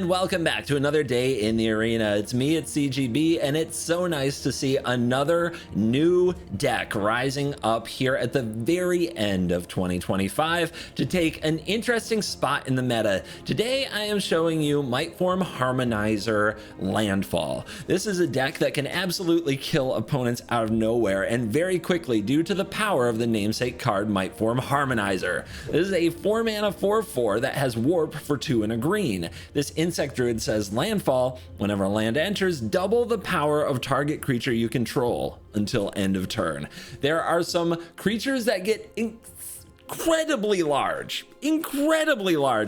and welcome back to another day in the arena. It's me, it's CGB, and it's so nice to see another new deck rising up here at the very end of 2025 to take an interesting spot in the meta. Today I am showing you Mightform Harmonizer Landfall. This is a deck that can absolutely kill opponents out of nowhere and very quickly due to the power of the namesake card Mightform Harmonizer. This is a 4-mana 4/4 that has warp for 2 and a green. This insect druid says landfall, whenever a land enters, double the power of target creature you control until end of turn. There are some creatures that get incredibly large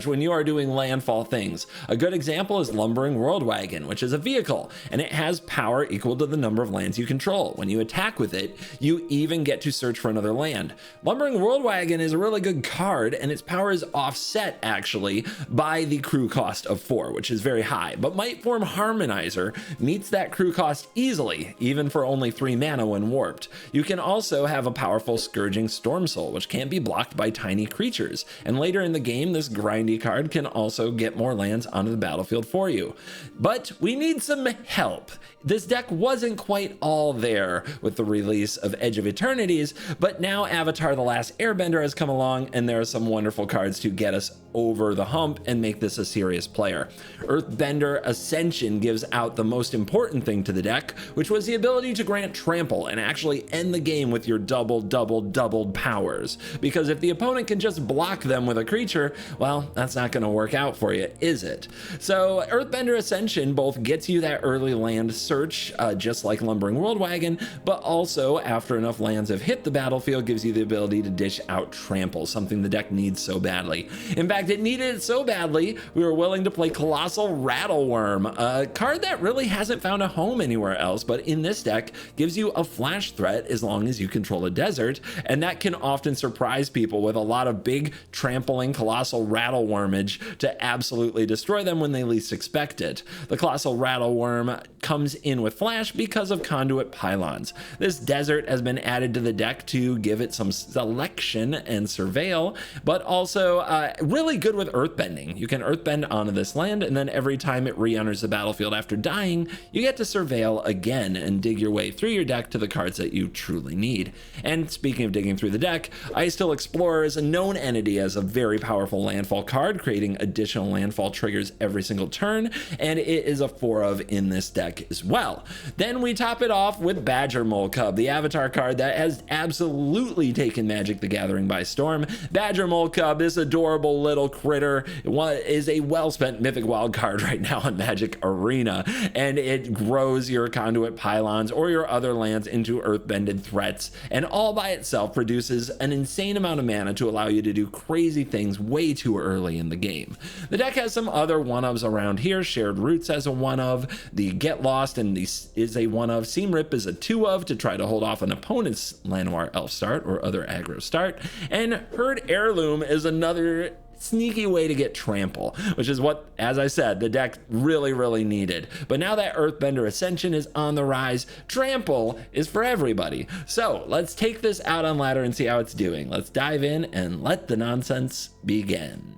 when you are doing landfall things. A good example is Lumbering Worldwagon, which is a vehicle, and it has power equal to the number of lands you control. When you attack with it, you even get to search for another land. Lumbering Worldwagon is a really good card, and its power is offset actually by the crew cost of 4, which is very high. But Mightform Harmonizer meets that crew cost easily, even for only 3 mana when warped. You can also have a powerful Scourging Stormsoul, which can't be blocked by tiny creatures, and later in the game this grindy card can also get more lands onto the battlefield for you. But we need some help. This deck wasn't quite all there with the release of Edge of Eternities, but now Avatar: The Last Airbender has come along, and there are some wonderful cards to get us over the hump and make this a serious player. Earthbender Ascension gives out the most important thing to the deck, which was the ability to grant trample and actually end the game with your doubled powers. Because if the opponent can just block them with a creature, well, that's not going to work out for you, is it? So Earthbender Ascension both gets you that early land search, just like Lumbering Worldwagon, but also after enough lands have hit the battlefield gives you the ability to dish out trample, something the deck needs so badly. In fact, it needed it so badly we were willing to play Colossal Rattleworm, a card that really hasn't found a home anywhere else, but in this deck gives you a flash threat as long as you control a desert, and that can often surprise people with a lot of big trampling Colossal Rattlewormage to absolutely destroy them when they least expect it. The Colossal Rattleworm comes in with flash because of Conduit Pylons. This desert has been added to the deck to give it some selection and surveil, but also really good with earthbending. You can earthbend onto this land, and then every time it re-enters the battlefield after dying, you get to surveil again and dig your way through your deck to the cards that you truly need. And speaking of digging through the deck, Ice Hill Explorer is a known entity as a very powerful landfall card, creating additional landfall triggers every single turn, and it is a 4 in this deck as well. Then we top it off with Badger Mole Cub, the avatar card that has absolutely taken Magic the Gathering by storm. Badger Mole Cub, this adorable little critter, is a well-spent Mythic Wild card right now in Magic Arena, and it grows your Conduit Pylons or your other lands into earthbended threats, and all by itself produces an insane amount of mana to allow you to do crazy things way too early in the game. The deck has some other 1-ofs around here. Shared Roots as a 1-of, the Get Lost and is a 1-of, Seam Rip is a 2-of to try to hold off an opponent's Llanowar Elf start or other aggro start, and Herd Heirloom is another sneaky way to get trample, which is what, as I said, the deck really needed. But now that Earthbender Ascension is on the rise, trample is for everybody. So let's take this out on ladder and see how it's doing. Let's dive in and let the nonsense begin.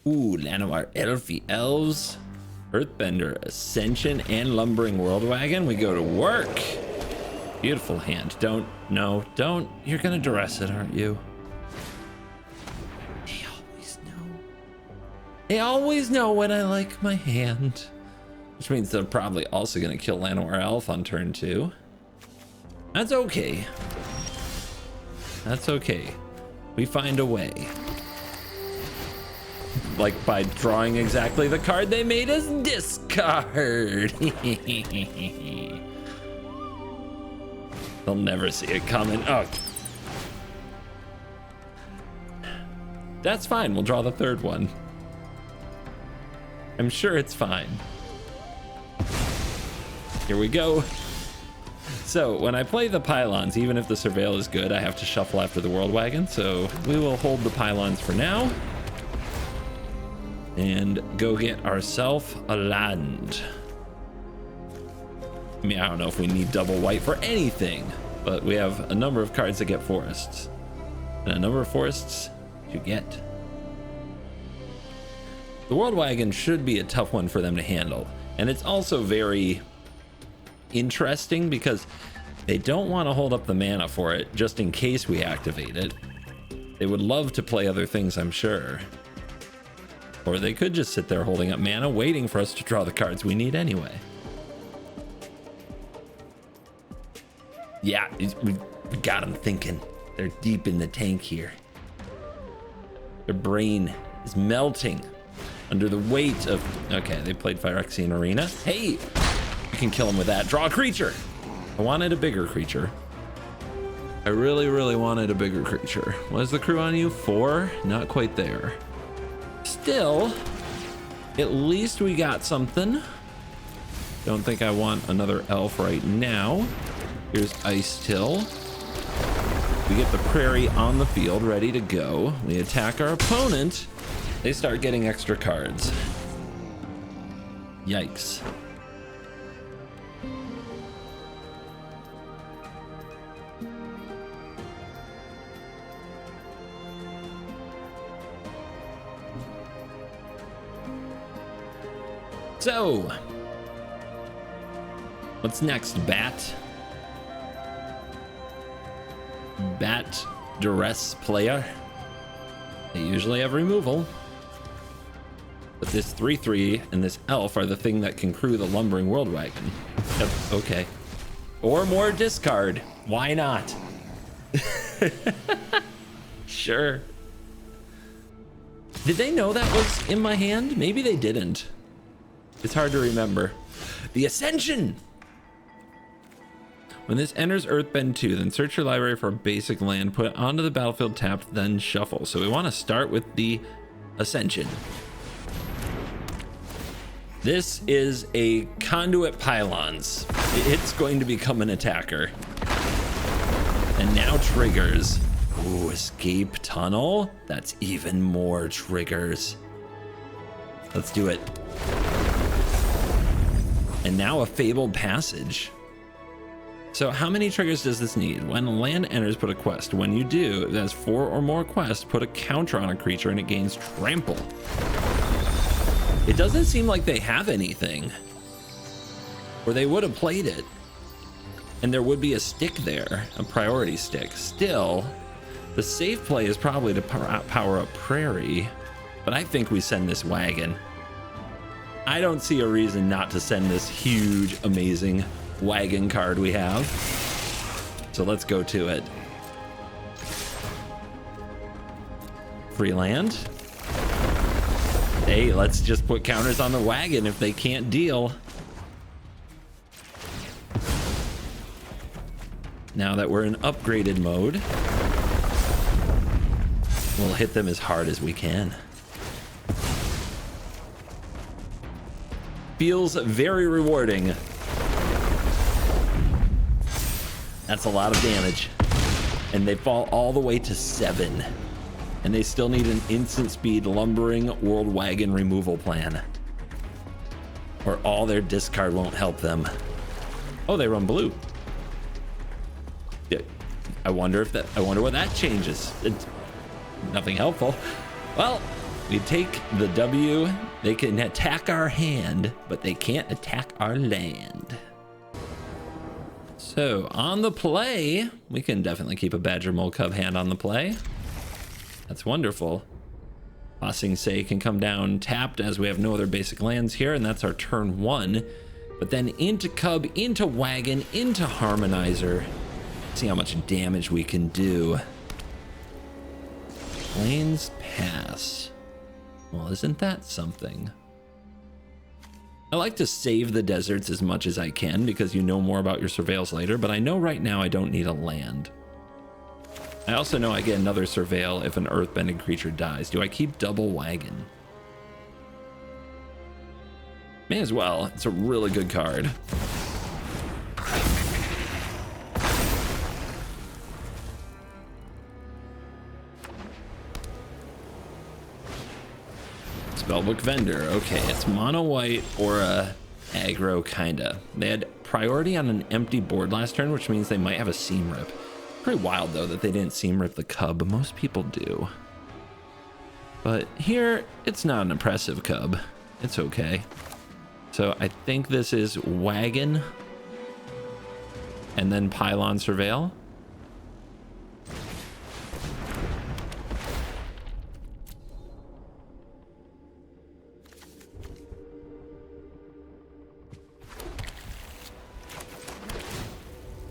Ooh, Llanowar Elfie Elves, Earthbender Ascension, and Lumbering Worldwagon. We go to work. Beautiful hand. Don't, you're gonna duress it, aren't you? They always know when I like my hand. Which means they're probably also going to kill Llanowar Elf on turn 2. That's okay. That's okay. We find a way. Like by drawing exactly the card they made us discard. They'll never see it coming. Oh. That's fine. We'll draw the 3rd one. I'm sure it's fine. Here we go. So when I play the Pylons, even if the Surveil is good, I have to shuffle after the Worldwagon. So we will hold the Pylons for now and go get ourselves a land. I mean, I don't know if we need double white for anything, but we have a number of cards that get forests and a number of forests to get. The World Wagon should be a tough one for them to handle. And it's also very interesting because they don't want to hold up the mana for it just in case we activate it. They would love to play other things, I'm sure. Or they could just sit there holding up mana, waiting for us to draw the cards we need anyway. Yeah, we got them thinking. They're deep in the tank here. Their brain is melting under the weight of... Okay, they played Phyrexian Arena. Hey, you can kill him with that. Draw a creature. I wanted a bigger creature. I really, really wanted a bigger creature. What is the crew on you? 4? Not quite there. Still, at least we got something. Don't think I want another elf right now. Here's Ice Till. We get the prairie on the field, ready to go. We attack our opponent. They start getting extra cards. Yikes. So, what's next, Bat? Bat Duress player. They usually have removal. But this 3/3 and this elf are the thing that can crew the lumbering world wagon. Yep, okay. Or more discard. Why not? Sure. Did they know that was in my hand? Maybe they didn't. It's hard to remember. The Ascension! When this enters Earthbend 2, then search your library for a basic land, put it onto the battlefield tapped, then shuffle. So we want to start with the Ascension. This is a Conduit Pylons. It's going to become an attacker. And now triggers. Ooh, Escape Tunnel? That's even more triggers. Let's do it. And now a Fabled Passage. So how many triggers does this need? When a land enters, put a quest. When you do, if it has 4 or more quests, put a counter on a creature and it gains trample. It doesn't seem like they have anything, or they would have played it. And there would be a stick there, a priority stick. Still, the safe play is probably to power up Prairie, but I think we send this wagon. I don't see a reason not to send this huge, amazing wagon card we have. So let's go to it. Free land. Hey, let's just put counters on the wagon if they can't deal. Now that we're in upgraded mode, we'll hit them as hard as we can. Feels very rewarding. That's a lot of damage. And they fall all the way to 7. And they still need an instant speed lumbering world wagon removal plan. Or all their discard won't help them. Oh, they run blue. Yeah, I wonder what that changes. It's nothing helpful. Well, we take the W. They can attack our hand, but they can't attack our land. So on the play, we can definitely keep a Badger Mole Cub hand on the play. That's wonderful. Tossing Say can come down tapped as we have no other basic lands here, and that's our turn 1. But then into Cub, into Wagon, into Harmonizer. See how much damage we can do. Plains Pass. Well, isn't that something? I like to save the deserts as much as I can because you know more about your surveils later, but I know right now I don't need a land. I also know I get another surveil if an earthbending creature dies. Do I keep double wagon? May as well. It's a really good card. Spellbook Vendor. Okay, it's mono white or a aggro kinda. They had priority on an empty board last turn, which means they might have a Seam Rip. Pretty wild though that they didn't Seam Rip the Cub. Most people do. But here, it's not an impressive cub. It's okay. So I think this is Wagon and then Pylon Surveil.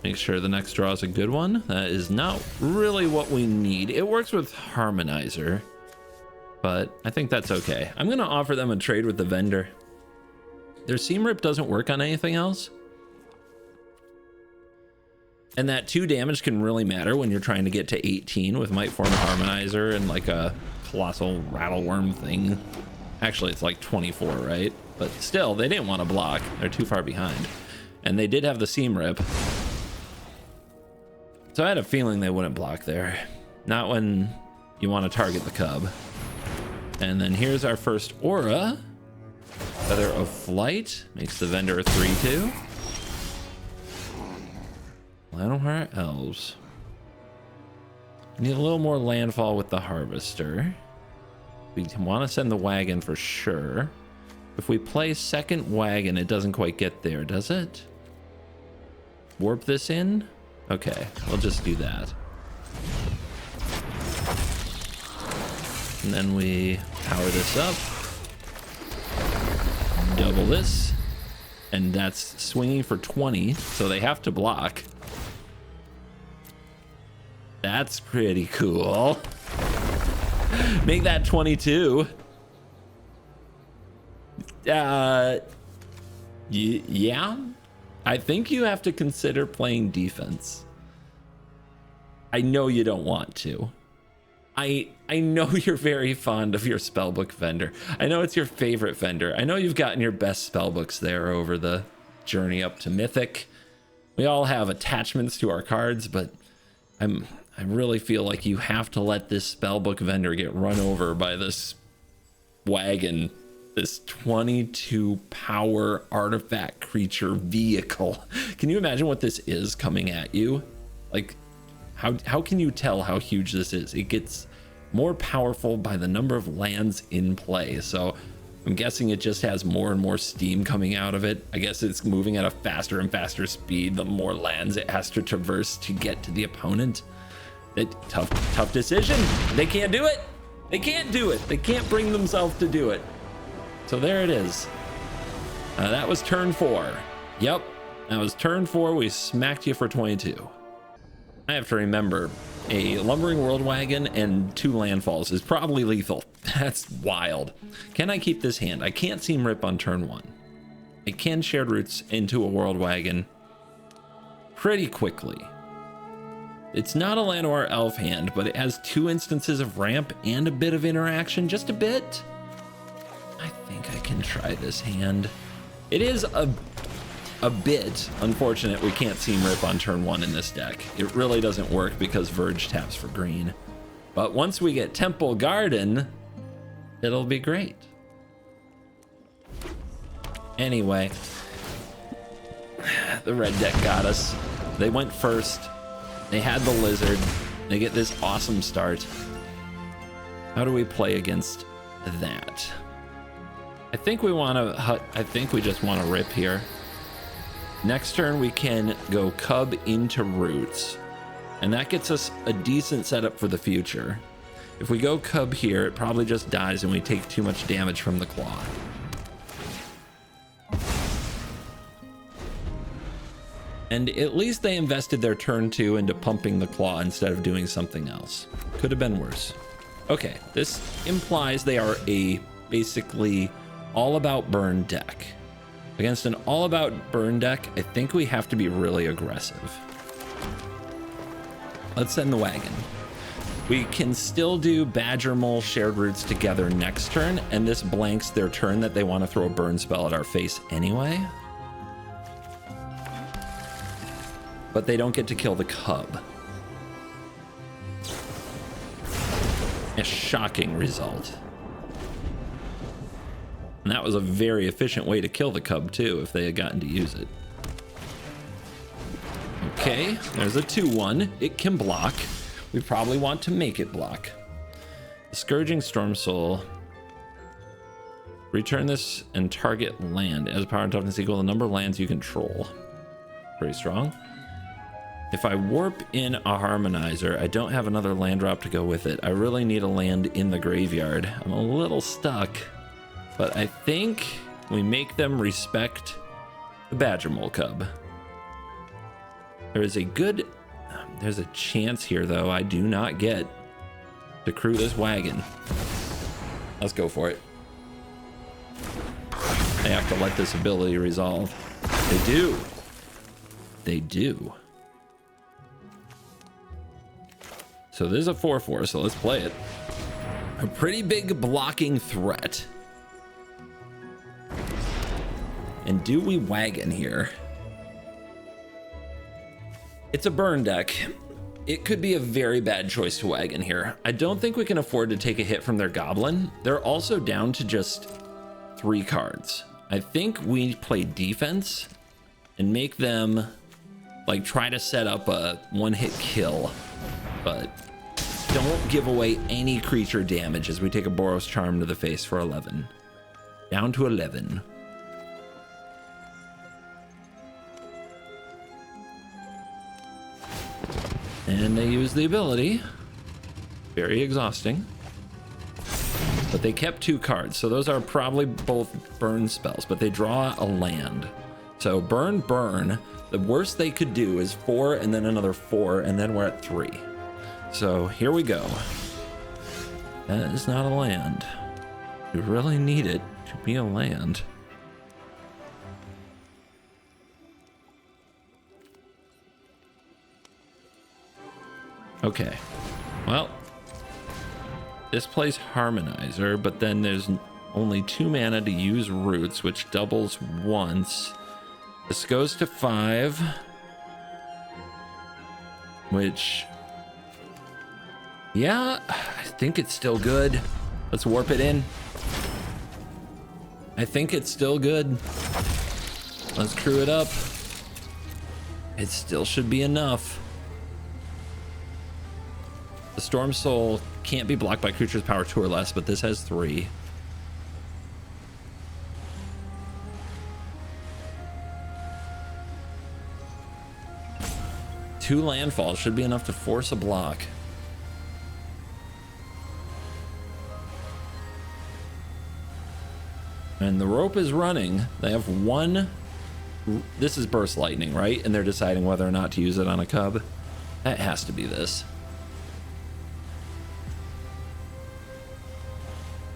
Make sure the next draw is a good one. That is not really what we need. It works with Harmonizer, but I think that's okay. I'm gonna offer them a trade with the vendor. Their Seam Rip doesn't work on anything else. And that 2 damage can really matter when you're trying to get to 18 with Mightform Harmonizer and like a Colossal Rattleworm thing. Actually, it's like 24, right? But still, they didn't want to block. They're too far behind. And they did have the Seam Rip. So I had a feeling they wouldn't block there. Not when you want to target the cub. And then here's our first aura. Feather of Flight makes the vendor a 3/2. Lionheart Elves. Need a little more landfall with the Harvester. We want to send the Wagon for sure. If we play second Wagon, it doesn't quite get there, does it? Warp this in? Okay, we'll just do that. And then we power this up. Double this. And that's swinging for 20, so they have to block. That's pretty cool. Make that 22. Yeah. I think you have to consider playing defense. I know you don't want to. I know you're very fond of your spellbook vendor. I know it's your favorite vendor. I know you've gotten your best spellbooks there over the journey up to Mythic. We all have attachments to our cards, but I really feel like you have to let this spellbook vendor get run over by this Wagon. This 22 power artifact creature vehicle. Can you imagine what this is coming at you? Like, how can you tell how huge this is? It gets more powerful by the number of lands in play. So I'm guessing it just has more and more steam coming out of it. I guess it's moving at a faster and faster speed the more lands it has to traverse to get to the opponent. Tough decision. They can't do it. They can't do it. They can't bring themselves to do it. So there it is. That was turn 4. Yep, that was turn 4. We smacked you for 22. I have to remember, a Lumbering World Wagon and 2 landfalls is probably lethal. That's wild. Can I keep this hand? I can't Seam Rip on turn 1. I can Shared Roots into a World Wagon pretty quickly. It's not a Llanowar Elf hand, but it has 2 instances of ramp and a bit of interaction, just a bit. I think I can try this hand. It is a bit unfortunate we can't Seam Rip on turn 1 in this deck. It really doesn't work because Verge taps for green. But once we get Temple Garden, it'll be great. Anyway, the red deck got us. They went first. They had the Lizard. They get this awesome start. How do we play against that? I think we just want to rip here. Next turn we can go Cub into Roots, and that gets us a decent setup for the future. If we go Cub here, it probably just dies and we take too much damage from the Claw. And at least they invested their turn 2 into pumping the Claw instead of doing something else. Could have been worse. Okay, this implies they are a basically all about burn deck. Against an all about burn deck, I think we have to be really aggressive. Let's send the Wagon. We can still do Badger Mole Shared Roots together next turn, and this blanks their turn that they want to throw a burn spell at our face anyway. But they don't get to kill the Cub. A shocking result. And that was a very efficient way to kill the Cub too, if they had gotten to use it. Okay, there's a 2/1. It can block. We probably want to make it block. Scourging Storm Soul. Return this and target land as power and toughness equal to the number of lands you control. Pretty strong. If I warp in a Harmonizer, I don't have another land drop to go with it. I really need a land in the graveyard. I'm a little stuck, but I think we make them respect the Badger Mole Cub. There's a chance here though I do not get to crew this wagon. Let's go for it. They have to let this ability resolve. They do. They do. So there's a 4/4, so let's play it. A pretty big blocking threat. And do we wagon here? It's a burn deck. It could be a very bad choice to wagon here. I don't think we can afford to take a hit from their goblin. They're also down to just 3 cards. I think we play defense and make them like try to set up a 1-hit kill, but don't give away any creature damage as we take a Boros Charm to the face for 11. Down to 11. And they use the ability. Very exhausting. But they kept 2 cards, so those are probably both burn spells, but they draw a land. So burn, burn. The worst they could do is 4 and then another 4, and then we're at 3. So here we go. That is not a land. You really need it to be a land. Okay, well, this plays Harmonizer, but then there's only 2 mana to use Roots, which doubles once. This goes to 5, which, yeah, I think it's still good. Let's warp it in. I think it's still good. Let's crew it up. It still should be enough. The Storm Soul can't be blocked by creatures power 2 or less, but this has 3. Two landfalls should be enough to force a block. And the rope is running. They have 1. This is Burst Lightning, right? And they're deciding whether or not to use it on a cub. That has to be this.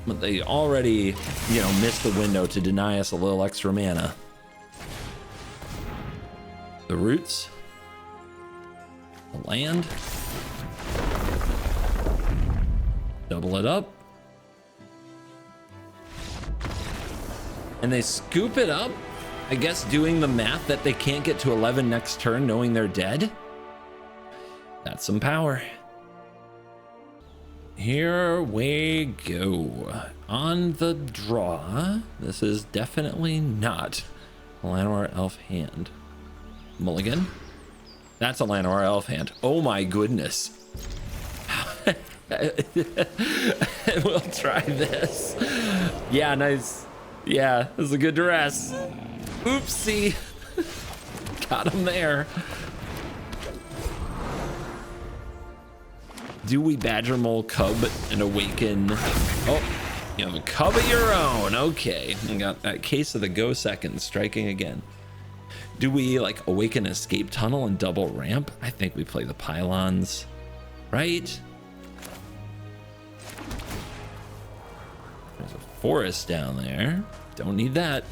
But they already, you know, missed the window to deny us a little extra mana. The Roots. The land. Double it up. And they scoop it up, I guess doing the math that they can't get to 11 next turn knowing they're dead. That's some power. Here we go. On the draw, this is definitely not a Llanowar Elf hand. Mulligan. That's a Llanowar Elf hand. Oh my goodness. We'll try this. Yeah, nice. Yeah, this is a good duress. Oopsie. Got him there. Do we Badger Mole Cub and awaken? Oh, you have a cub of your own. Okay, we got that case of the go second striking again. Do we like awaken Escape Tunnel and double ramp? I think we play the pylons, right? There's a forest down there. Don't need that.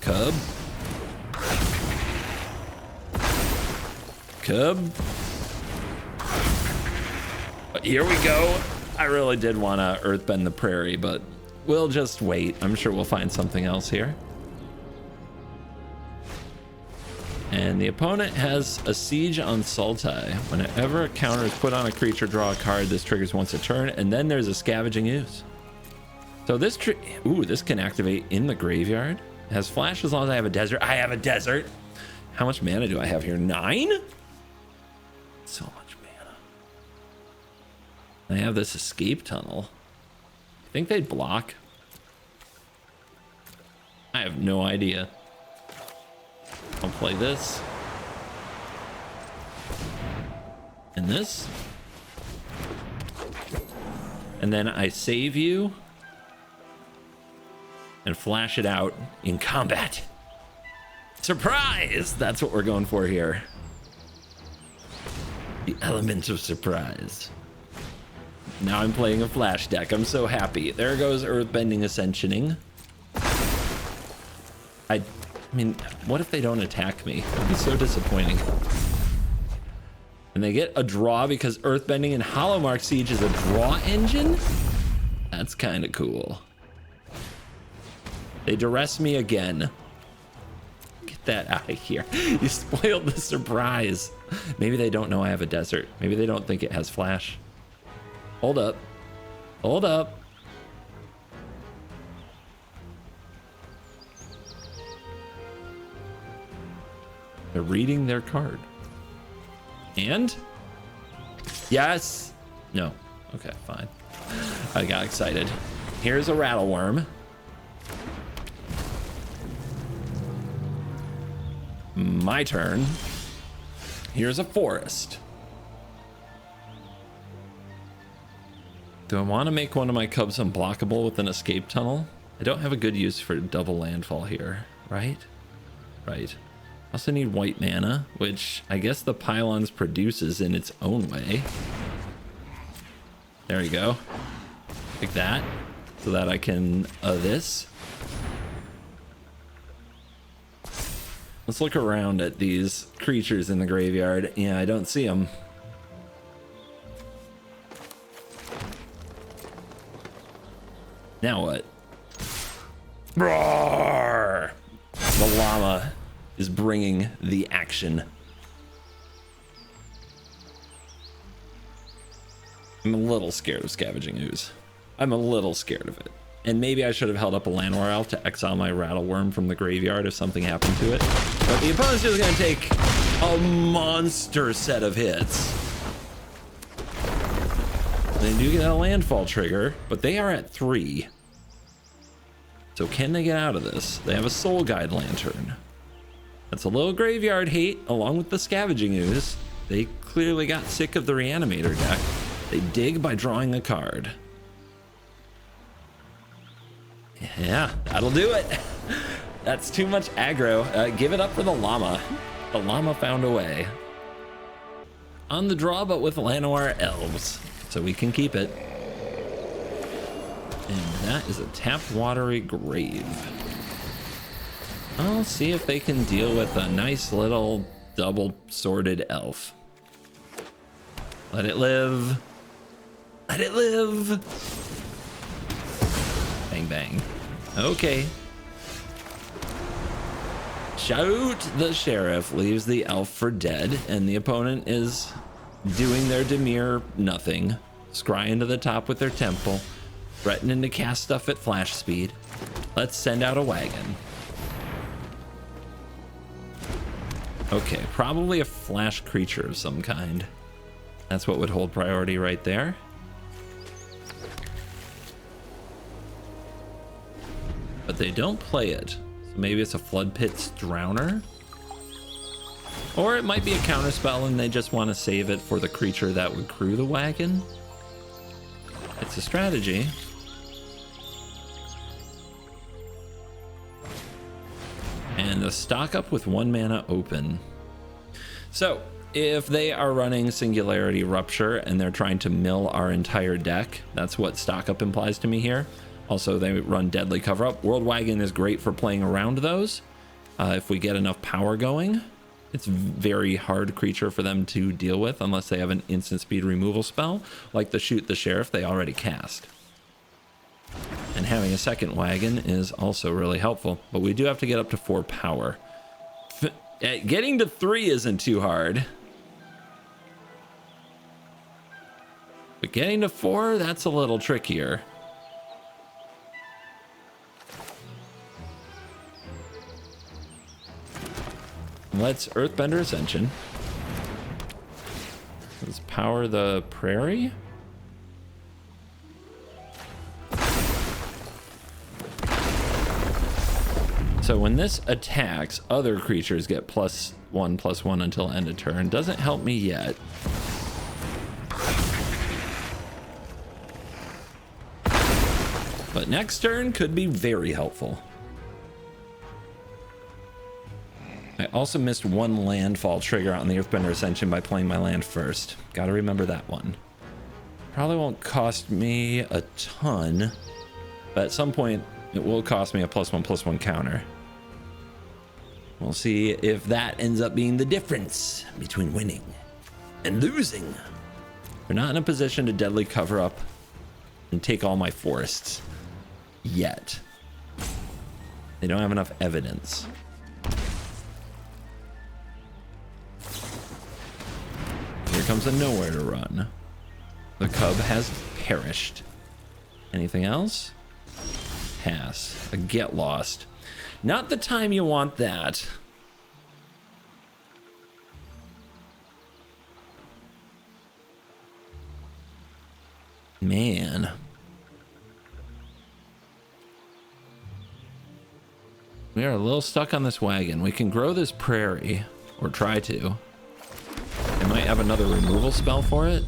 Cub. Cub. Here we go. I really did want to Earthbend the Prairie, but we'll just wait. I'm sure we'll find something else here. And the opponent has a Siege on Sultai. Whenever a counter is put on a creature, draw a card. This triggers once a turn, and then there's a Scavenging Ooze. So this this can activate in the graveyard. It has flash as long as I have a desert. I have a desert. How much mana do I have here? 9? So much mana. They have this escape tunnel. I think they'd block. I have no idea. I'll play this. And this. And then I save you. And flash it out in combat. Surprise! That's what we're going for here. The element of surprise. Now I'm playing a flash deck. I'm so happy. There goes Earthbending Ascensioning. I mean, what if they don't attack me? It'd be so disappointing. And they get a draw because Earthbending and Hollowmark Siege is a draw engine? That's kind of cool. They duress me again. Get that out of here. You spoiled the surprise. Maybe they don't know I have a desert. Maybe they don't think it has flash. Hold up. Hold up. They're reading their card. And? Yes. No. Okay, fine. I got excited. Here's a Rattleworm. My turn. Here's a Forest. Do I want to make one of my cubs unblockable with an escape tunnel? I don't have a good use for double landfall here, right? Right. I also need white mana, which I guess the Pylons produces in its own way. There you go. Like that, so that I can this. Let's look around at these creatures in the graveyard. Yeah, I don't see them. Now what? Roar! The llama is bringing the action. I'm a little scared of Scavenging Ooze. I'm a little scared of it. And maybe I should have held up a Llanowar Elf to exile my Rattleworm from the graveyard if something happened to it. But the opponent's just going to take a monster set of hits. They do get a landfall trigger, but they are at 3. So can they get out of this? They have a Soul Guide Lantern. That's a little graveyard hate along with the Scavenging Ooze. They clearly got sick of the Reanimator deck. They dig by drawing a card. Yeah, that'll do it. That's too much aggro. Give it up for the llama. The llama found a way. On the draw, but with Llanowar Elves. So we can keep it. And that is a tapped Watery Grave. I'll see if they can deal with a nice little double-sworded elf. Let it live. Let it live. Bang, bang. Okay. Shout the Sheriff leaves the elf for dead, and the opponent is doing their Dimir nothing. Scrying to the top with their temple. Threatening to cast stuff at flash speed. Let's send out a wagon. Okay, probably a flash creature of some kind. That's what would hold priority right there. But they don't play it. So maybe it's a Flood Pit's Drowner? Or it might be a counterspell and they just want to save it for the creature that would crew the wagon. It's a strategy. And the stock up with 1 mana open. So if they are running Singularity Rupture and they're trying to mill our entire deck, that's what stock up implies to me here. Also, they run Deadly Cover Up. World Wagon is great for playing around those. If we get enough power going, it's a very hard creature for them to deal with unless they have an instant speed removal spell, like the Shoot the Sheriff they already cast. And having a second wagon is also really helpful, but we do have to get up to 4 power. Getting to 3 isn't too hard. But getting to 4, that's a little trickier. Let's Earthbender Ascension. Let's power the Prairie. So when this attacks, other creatures get +1/+1 until end of turn. Doesn't help me yet. But next turn could be very helpful. I also missed one landfall trigger on the Earthbender Ascension by playing my land first. Gotta remember that one. Probably won't cost me a ton, but at some point it will cost me a +1/+1 counter. We'll see if that ends up being the difference between winning and losing. We're not in a position to deadly cover up and take all my forests yet. They don't have enough evidence. Here comes a nowhere to run. The cub has perished. Anything else? Pass. A get lost. Not the time you want that. Man. We are a little stuck on this wagon. We can grow this prairie, or try to. I might have another removal spell for it.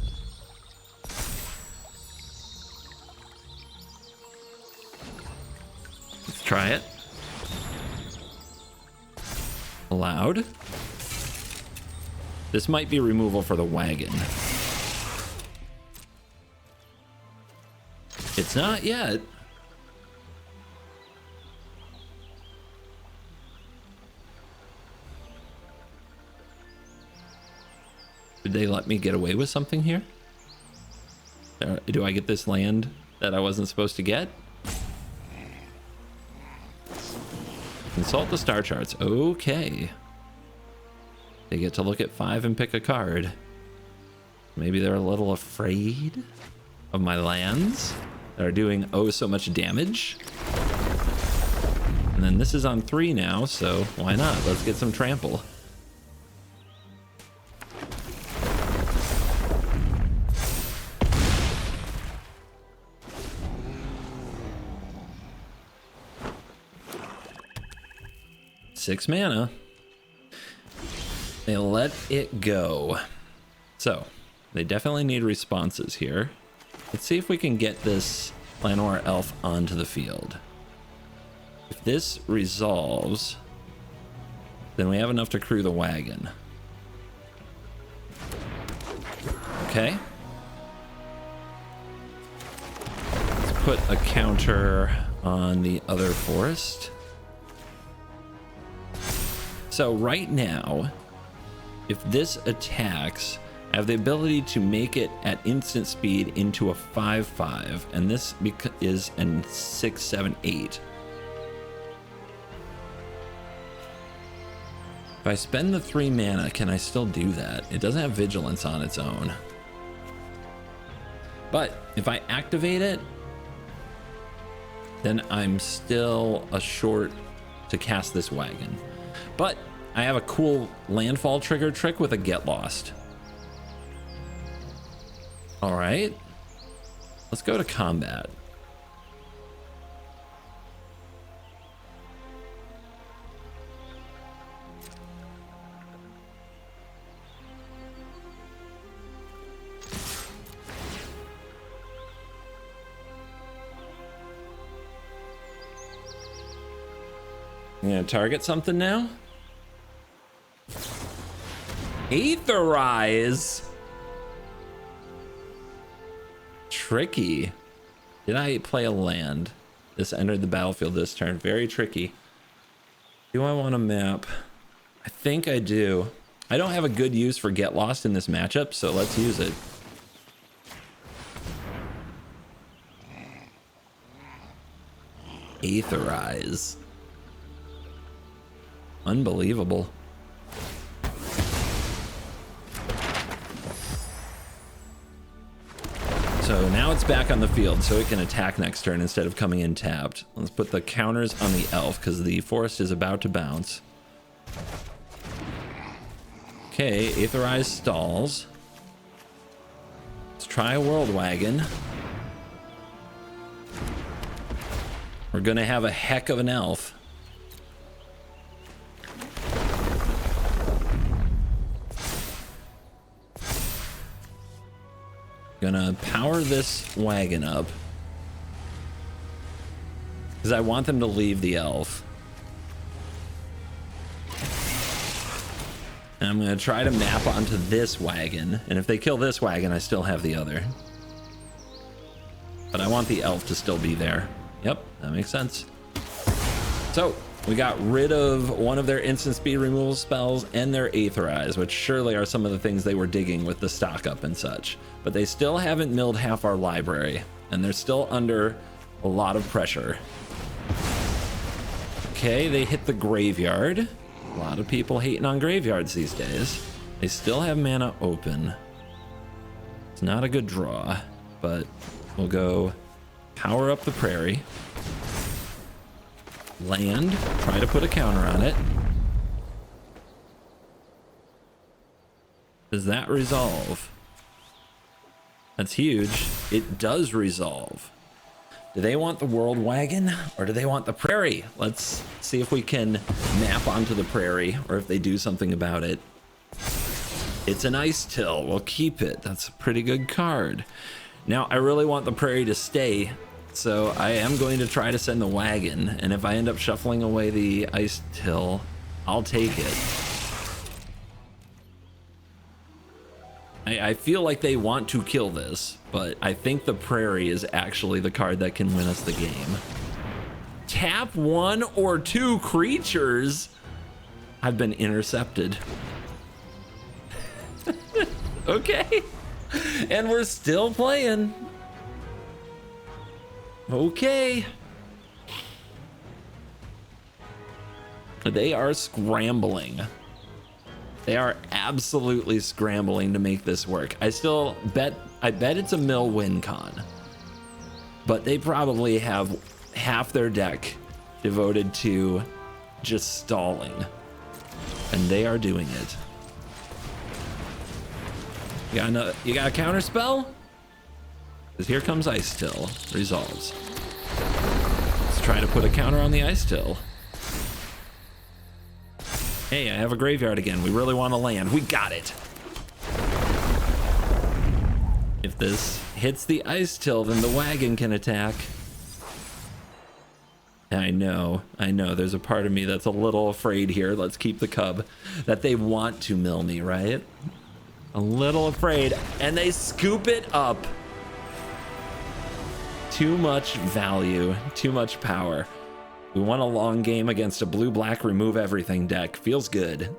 Let's try it. Allowed. This might be removal for the wagon. It's not yet. Did they let me get away with something here? Do I get this land that I wasn't supposed to get? Consult the star charts. Okay. They get to look at 5 and pick a card. Maybe they're a little afraid of my lands that are doing oh so much damage. And then this is on 3 now, so why not? Let's get some trample. Six mana. They let it go. So they definitely need responses here. Let's see if we can get this Llanowar Elf onto the field. If this resolves, then we have enough to crew the wagon. Okay. Let's put a counter on the other forest. So right now, if this attacks, I have the ability to make it at instant speed into a 5/5, and this is a 6/7/8. If I spend the 3 mana, can I still do that? It doesn't have vigilance on its own. But if I activate it, then I'm still a short to cast this wagon. But I have a cool landfall trigger trick with a get lost. All right, let's go to combat. I'm gonna target something now. Aetherize. Tricky. Did I play a land? This entered the battlefield this turn. Very tricky. Do I want a map? I think I do. I don't have a good use for Get Lost in this matchup, so let's use it. Aetherize. Unbelievable. So now it's back on the field, so it can attack next turn instead of coming in tapped. Let's put the counters on the elf because the forest is about to bounce. Okay, Aetherize stalls. Let's try a World Wagon. We're gonna have a heck of an elf. Gonna power this wagon up because I want them to leave the elf. And I'm gonna try to map onto this wagon, and if they kill this wagon, I still have the other. But I want the elf to still be there. Yep, that makes sense. So we got rid of one of their instant speed removal spells and their Aetherize, which surely are some of the things they were digging with the stock up and such. But they still haven't milled half our library, and they're still under a lot of pressure. Okay, they hit the graveyard. A lot of people hating on graveyards these days. They still have mana open. It's not a good draw, but we'll go power up the prairie. Land, try to put a counter on it. Does that resolve? That's huge. It does resolve. Do they want the world wagon or do they want the prairie? Let's see if we can map onto the prairie or if they do something about it. It's an ice till. We'll keep it. That's a pretty good card. Now, I really want the prairie to stay, so I am going to try to send the wagon, and if I end up shuffling away the ice till, I'll take it. I feel like they want to kill this, but I think the prairie is actually the card that can win us the game. Tap 1 or 2 creatures. I've been intercepted. Okay. And we're still playing. Okay. They are scrambling. They are absolutely scrambling to make this work. I bet it's a mill win con. But they probably have half their deck devoted to just stalling. And they are doing it. You got a counter spell? Because here comes Ice Till. Resolves. Let's try to put a counter on the Ice Till. Hey, I have a graveyard again. We really want to land. We got it. If this hits the Ice Till, then the wagon can attack. I know. There's a part of me that's a little afraid here. Let's keep the cub. That they want to mill me, right? A little afraid. And they scoop it up. Too much value. Too much power. We won a long game against a blue-black remove everything deck. Feels good.